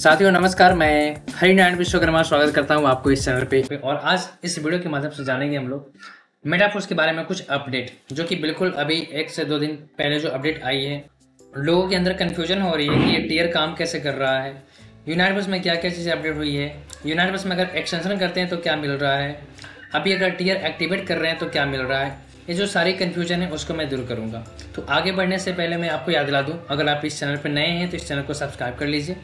साथियों नमस्कार, मैं हरिनारायण विश्वकर्मा स्वागत करता हूं आपको इस चैनल पे। और आज इस वीडियो के माध्यम से जानेंगे हम लोग मेटाफोर्स के बारे में कुछ अपडेट, जो कि बिल्कुल अभी 1 से 2 दिन पहले जो अपडेट आई है। लोगों के अंदर कन्फ्यूजन हो रही है कि ये टीयर काम कैसे कर रहा है, यूनाइटवर्स में क्या क्या चीज़ें अपडेट हुई है, यूनाइटवर्स में अगर एक्सटेंशन करते हैं तो क्या मिल रहा है, अभी अगर टीयर एक्टिवेट कर रहे हैं तो क्या मिल रहा है। ये जो सारी कन्फ्यूजन है उसको मैं दूर करूँगा। तो आगे बढ़ने से पहले मैं आपको याद दिला दूँ, अगर आप इस चैनल पर नए हैं तो इस चैनल को सब्सक्राइब कर लीजिए,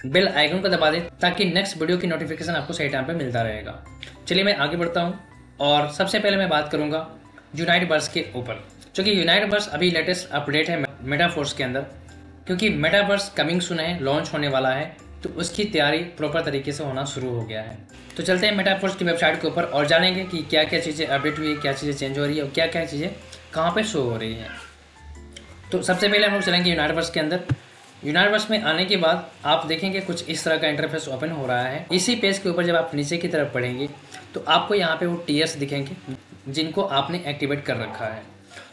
बेल आइकन को दबा दें ताकि नेक्स्ट वीडियो की नोटिफिकेशन आपको सही टाइम पे मिलता रहेगा। चलिए मैं आगे बढ़ता हूँ और सबसे पहले मैं बात करूँगा यूनाइटवर्स के ऊपर, क्योंकि यूनाइटवर्स अभी लेटेस्ट अपडेट है मेटाफोर्स के अंदर, क्योंकि मेटावर्स कमिंग सून है, लॉन्च होने वाला है, तो उसकी तैयारी प्रॉपर तरीके से होना शुरू हो गया है। तो चलते हैं मेटाफोर्स की वेबसाइट के ऊपर और जानेंगे कि क्या क्या चीज़ें अपडेट हुई है, क्या चीज़ें चेंज हो रही है और क्या क्या चीज़ें कहाँ पर शो हो रही है। तो सबसे पहले हम लोग चलेंगे यूनाइटवर्स के अंदर। यूनाइटवर्स में आने के बाद आप देखेंगे कुछ इस तरह का इंटरफेस ओपन हो रहा है। इसी पेज के ऊपर जब आप नीचे की तरफ पढ़ेंगे तो आपको यहाँ पे वो टीयर्स दिखेंगे जिनको आपने एक्टिवेट कर रखा है।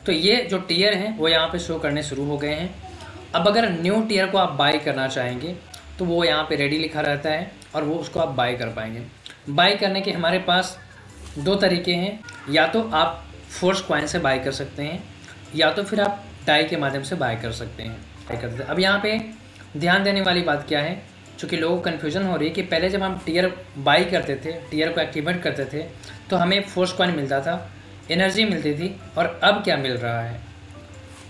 तो ये जो टीयर हैं वो यहाँ पे शो करने शुरू हो गए हैं। अब अगर न्यू टीयर को आप बाई करना चाहेंगे तो वो यहाँ पे रेडी लिखा रहता है और वो उसको आप बाई कर पाएंगे। बाई करने के हमारे पास 2 तरीके हैं, या तो आप फोर्स कॉइन से बाई कर सकते हैं या तो फिर आप डाई के माध्यम से बाई कर सकते हैं। अब यहाँ पे ध्यान देने वाली बात क्या है, चूँकि लोगों को कन्फ्यूजन हो रही है कि पहले जब हम टीयर बाई करते थे, टीयर को एक्टिवेट करते थे तो हमें फोर्स कॉइन मिलता था, एनर्जी मिलती थी, और अब क्या मिल रहा है।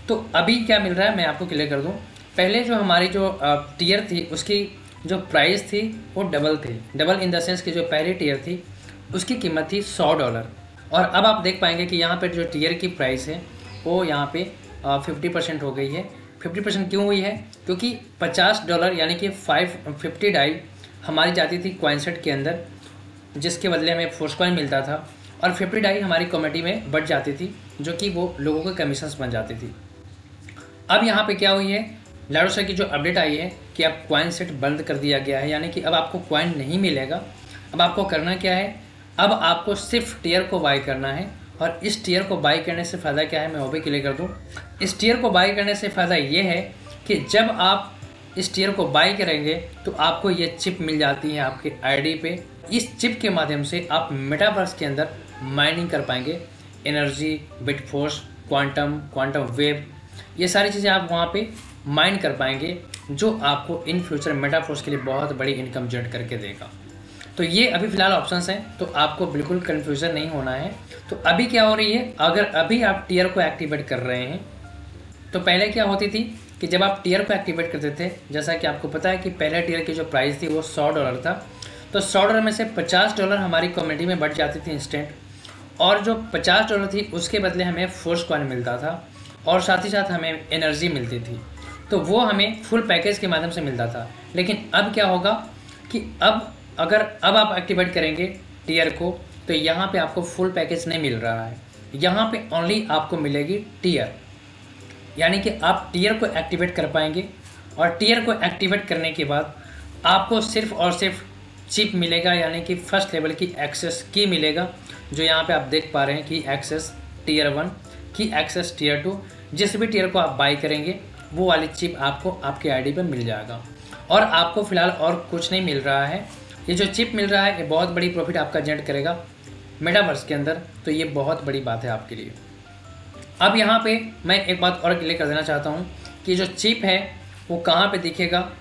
तो अभी क्या मिल रहा है मैं आपको क्लियर कर दूं। पहले जो हमारी जो टीयर थी उसकी जो प्राइस थी वो डबल थी, डबल इन द सेंस कि जो पहली टीयर थी उसकी कीमत थी $100, और अब आप देख पाएंगे कि यहाँ पर जो टीयर की प्राइस है वो यहाँ पे 50% हो गई है। 50% क्यों हुई है? क्योंकि $50 यानी कि 50 डाई हमारी जाती थी कॉइन सेट के अंदर, जिसके बदले हमें फोर्स कॉइन मिलता था, और 50 डाई हमारी कमेटी में बढ़ जाती थी, जो कि वो लोगों के कमीशंस बन जाती थी। अब यहाँ पे क्या हुई है, लाडोसा की जो अपडेट आई है कि अब कॉइन सेट बंद कर दिया गया है, यानी कि अब आपको कॉइन नहीं मिलेगा। अब आपको करना क्या है, अब आपको सिर्फ टीयर को बाई करना है। और इस टीयर को बाई करने से फ़ायदा क्या है मैं वो भी क्लियर कर दूँ। इस टीयर को बाई करने से फ़ायदा ये है कि जब आप इस टीयर को बाई करेंगे तो आपको ये चिप मिल जाती है आपके आईडी पे। इस चिप के माध्यम से आप मेटावर्स के अंदर माइनिंग कर पाएंगे, energy, bit force, quantum wave, ये सारी चीज़ें आप वहाँ पे माइन कर पाएंगे, जो आपको इन फ्यूचर मेटावर्स के लिए बहुत बड़ी इनकम जनरेट करके देगा। तो ये अभी फ़िलहाल ऑप्शंस हैं, तो आपको बिल्कुल कन्फ्यूज़न नहीं होना है। तो अभी क्या हो रही है, अगर अभी आप टीयर को एक्टिवेट कर रहे हैं तो पहले क्या होती थी कि जब आप टीयर को एक्टिवेट करते थे, जैसा कि आपको पता है कि पहले टीयर की जो प्राइस थी वो $100 था, तो $100 में से $50 हमारी कम्युनिटी में बढ़ जाती थी इंस्टेंट, और जो $50 थी उसके बदले हमें फोर्स कॉइन मिलता था और साथ ही साथ हमें एनर्जी मिलती थी। तो वो हमें फुल पैकेज के माध्यम से मिलता था। लेकिन अब क्या होगा कि अब आप एक्टिवेट करेंगे टीयर को तो यहाँ पे आपको फुल पैकेज नहीं मिल रहा है, यहाँ पे ओनली आपको मिलेगी टीयर, यानी कि आप टीयर को एक्टिवेट कर पाएंगे। और टीयर को एक्टिवेट करने के बाद आपको सिर्फ और सिर्फ चिप मिलेगा, यानी कि फर्स्ट लेवल की एक्सेस की मिलेगा, जो यहाँ पे आप देख पा रहे हैं कि एक्सेस टीयर 1 की एक्सेस टीयर 2, जिस भी टीयर को आप बाई करेंगे वो वाली चिप आपको आपके आईडी पे मिल जाएगा। और आपको फ़िलहाल और कुछ नहीं मिल रहा है, ये जो चिप मिल रहा है ये बहुत बड़ी प्रॉफिट आपका जनरेट करेगा मेटावर्स के अंदर, तो ये बहुत बड़ी बात है आपके लिए। अब यहाँ पे मैं एक बात और क्लियर कर देना चाहता हूँ कि जो चिप है वो कहाँ पे दिखेगा,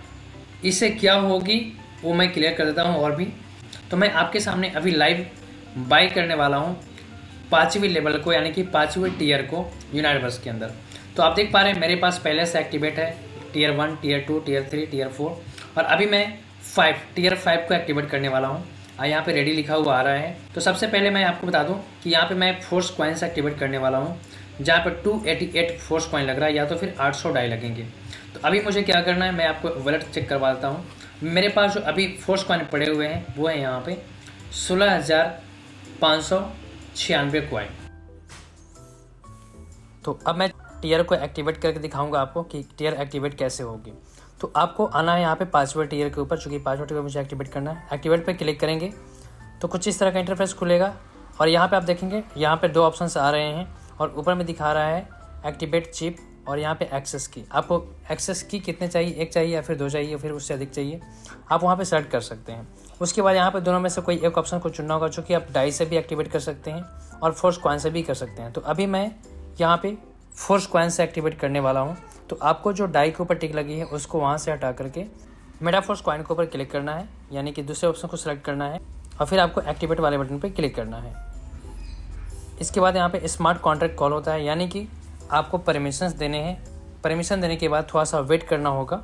इससे क्या होगी वो मैं क्लियर कर देता हूँ। और भी तो मैं आपके सामने अभी लाइव बाई करने वाला हूँ 5वीं लेवल को, यानी कि 5वीं टीयर को यूनाइटवर्स के अंदर। तो आप देख पा रहे हैं मेरे पास पहले से एक्टिवेट है टीयर 1, टीयर 2, टीयर 3, टीयर 4, और अभी मैं टीयर 5 को एक्टिवेट करने वाला हूँ। यहाँ पे रेडी लिखा हुआ आ रहा है। तो सबसे पहले मैं आपको बता दूँ कि यहाँ पे मैं फोर्स कॉइन से एक्टिवेट करने वाला हूँ, जहाँ पर 288 फोर्स कॉइन लग रहा है, या तो फिर 800 डाई लगेंगे। तो अभी मुझे क्या करना है, मैं आपको वॉलेट चेक करवा देता हूँ। मेरे पास जो अभी फोर्स कॉइन पड़े हुए हैं वो है यहाँ पे 16,596 कॉइन। तो अब मैं टीयर को एक्टिवेट करके दिखाऊंगा आपको कि टीयर एक्टिवेट कैसे होगी। तो आपको आना है यहाँ पे 5वें टीयर के ऊपर, चूँकि 5वें टीयर मुझे एक्टिवेट करना है। एक्टिवेट पे क्लिक करेंगे तो कुछ इस तरह का इंटरफेस खुलेगा, और यहाँ पे आप देखेंगे यहाँ पे 2 ऑप्शंस आ रहे हैं, और ऊपर में दिखा रहा है एक्टिवेट चिप और यहाँ पे एक्सेस की। आपको एक्सेस की कितने चाहिए, एक चाहिए या फिर दो चाहिए, फिर उससे अधिक चाहिए, आप वहाँ पे सेलेक्ट कर सकते हैं। उसके बाद यहाँ पे दोनों में से कोई एक ऑप्शन को चुनना होगा, जो कि आप डाई से भी एक्टिवेट कर सकते हैं और फोर्स कॉइन से भी कर सकते हैं। तो अभी मैं यहाँ पे फोर्स कॉइन से एक्टिवेट करने वाला हूँ। तो आपको जो डाई के ऊपर टिक लगी है उसको वहाँ से हटा करके मेटाफोर्स कॉइन के ऊपर क्लिक करना है, यानी कि दूसरे ऑप्शन को सिलेक्ट करना है और फिर आपको एक्टिवेट वाले बटन पर क्लिक करना है। इसके बाद यहाँ पे स्मार्ट कॉन्ट्रैक्ट कॉल होता है, यानी कि आपको परमिशंस देने हैं। परमिशन देने के बाद थोड़ा सा वेट करना होगा,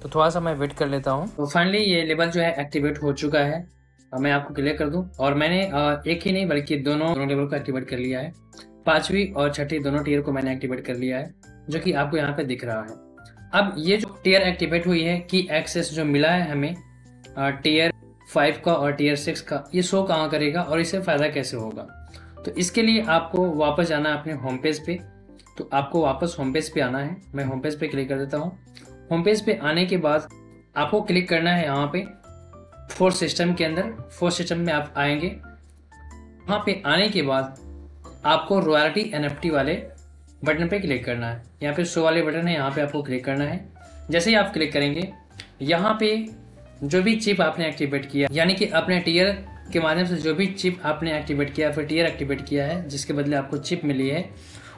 तो थोड़ा सा मैं वेट कर लेता हूँ। तो फाइनली ये लेवल जो है एक्टिवेट हो चुका है। मैं आपको क्लियर कर दूं, और मैंने एक ही नहीं बल्कि दोनों लेवल को एक्टिवेट कर लिया है। 5वीं और 6ठी दोनों टीयर को मैंने एक्टिवेट कर लिया है, जो कि आपको यहाँ पे दिख रहा है। अब ये जो टीयर एक्टिवेट हुई है कि एक्सेस जो मिला है हमें टीयर 5 का और टीयर 6 का, ये शो कहाँ करेगा और इससे फायदा कैसे होगा। तो इसके लिए आपको वापस जाना है अपने होम पेज पे। तो आपको वापस होम पेज पे आना है। मैं होम पेज पे क्लिक कर देता हूँ। होम पेज पे आने के बाद आपको क्लिक करना है यहाँ पे फोर्स सिस्टम के अंदर। फोर्स सिस्टम में आप आएंगे, वहाँ पे आने के बाद आपको रॉयल्टी NFT वाले बटन पे क्लिक करना है। यहाँ पे शो वाले बटन है, यहाँ पे आपको क्लिक करना है। जैसे ही आप क्लिक करेंगे, यहाँ पे जो भी चिप आपने एक्टिवेट किया, यानी कि अपने टीयर के माध्यम से जो भी चिप आपने एक्टिवेट किया, फिर टीयर एक्टिवेट किया है, जिसके बदले आपको चिप मिली है,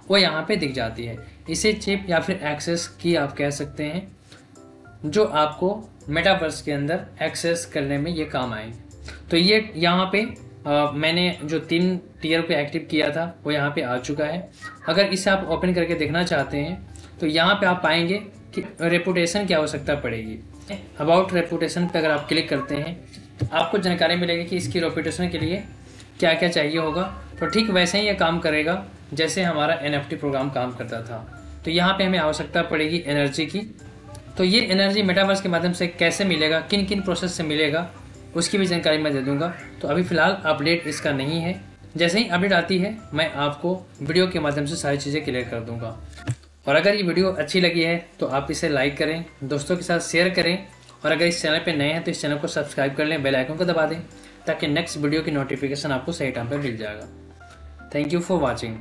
वो यहाँ पे दिख जाती है। इसे चिप या फिर एक्सेस की आप कह सकते हैं, जो आपको मेटावर्स के अंदर एक्सेस करने में ये काम आएंगे। तो ये यहाँ पे मैंने जो 3 टीयर पे एक्टिव किया था वो यहाँ पे आ चुका है। अगर इसे आप ओपन करके देखना चाहते हैं तो यहाँ पे आप पाएंगे कि रेपुटेशन की आवश्यकता पड़ेगी। अबाउट रेपुटेशन पे अगर आप क्लिक करते हैं तो आपको जानकारी मिलेगी कि इसकी रेपुटेशन के लिए क्या क्या चाहिए होगा। तो ठीक वैसे ही ये काम करेगा जैसे हमारा NFT प्रोग्राम काम करता था। तो यहाँ पे हमें आवश्यकता पड़ेगी एनर्जी की। तो ये एनर्जी मेटावर्स के माध्यम से कैसे मिलेगा, किन किन प्रोसेस से मिलेगा, उसकी भी जानकारी मैं दे दूंगा। तो अभी फ़िलहाल अपडेट इसका नहीं है। जैसे ही अपडेट आती है मैं आपको वीडियो के माध्यम से सारी चीज़ें क्लियर कर दूंगा। और अगर ये वीडियो अच्छी लगी है तो आप इसे लाइक करें, दोस्तों के साथ शेयर करें, और अगर इस चैनल पर नए हैं तो इस चैनल को सब्सक्राइब कर लें, बेल आइकन को दबा दें, ताकि नेक्स्ट वीडियो की नोटिफिकेशन आपको सही टाइम पर मिल जाएगा। Thank you for watching.